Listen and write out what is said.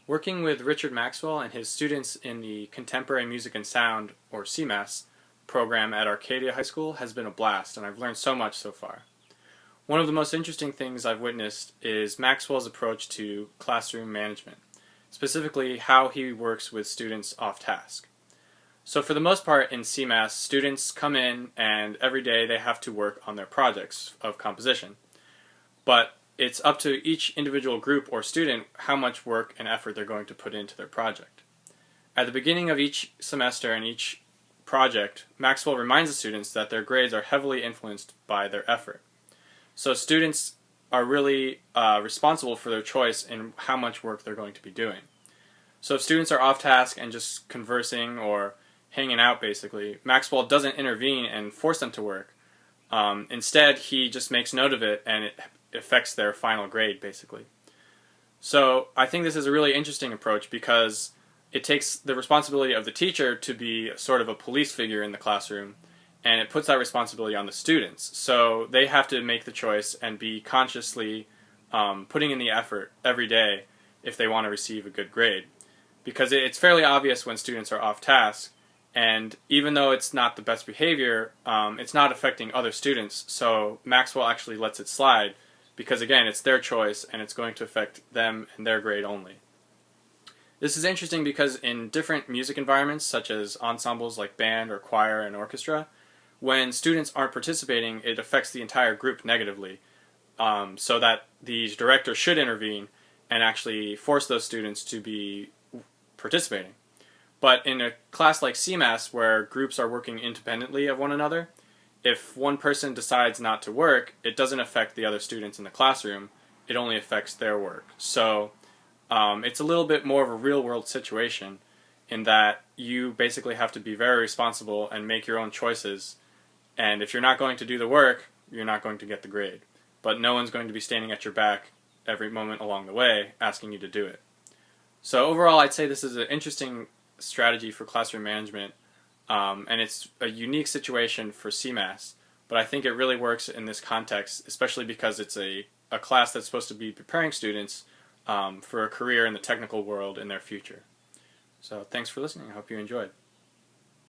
Working with Richard Maxwell and his students in the Contemporary Music and Sound, or CMAS, program at Arcadia High School has been a blast, and I've learned so much so far. One of the most interesting things I've witnessed is Maxwell's approach to classroom management, specifically how he works with students off task. So for the most part in CMAS, students come in and every day they have to work on their projects of composition. But it's up to each individual group or student how much work and effort they're going to put into their project. At the beginning of each semester and each project, Maxwell reminds the students that their grades are heavily influenced by their effort. So students are really responsible for their choice in how much work they're going to be doing. So if students are off task and just conversing or hanging out basically, Maxwell doesn't intervene and force them to work. Instead, he just makes note of it and it affects their final grade basically. So I think this is a really interesting approach because it takes the responsibility of the teacher to be sort of a police figure in the classroom, and it puts that responsibility on the students. So they have to make the choice and be consciously putting in the effort every day if they want to receive a good grade. Because it's fairly obvious when students are off task, and even though it's not the best behavior, it's not affecting other students, so Maxwell actually lets it slide because again, it's their choice and it's going to affect them and their grade only. This is interesting because in different music environments, such as ensembles like band or choir and orchestra, when students aren't participating, it affects the entire group negatively, so that the director should intervene and actually force those students to be participating. But in a class like CMAS, where groups are working independently of one another, if one person decides not to work, it doesn't affect the other students in the classroom, it only affects their work. So it's a little bit more of a real-world situation in that you basically have to be very responsible and make your own choices, and if you're not going to do the work, you're not going to get the grade. But no one's going to be standing at your back every moment along the way asking you to do it. So overall, I'd say this is an interesting strategy for classroom management, and it's a unique situation for CMAS, but I think it really works in this context, especially because it's a class that's supposed to be preparing students for a career in the technical world in their future. So thanks for listening. I hope you enjoyed.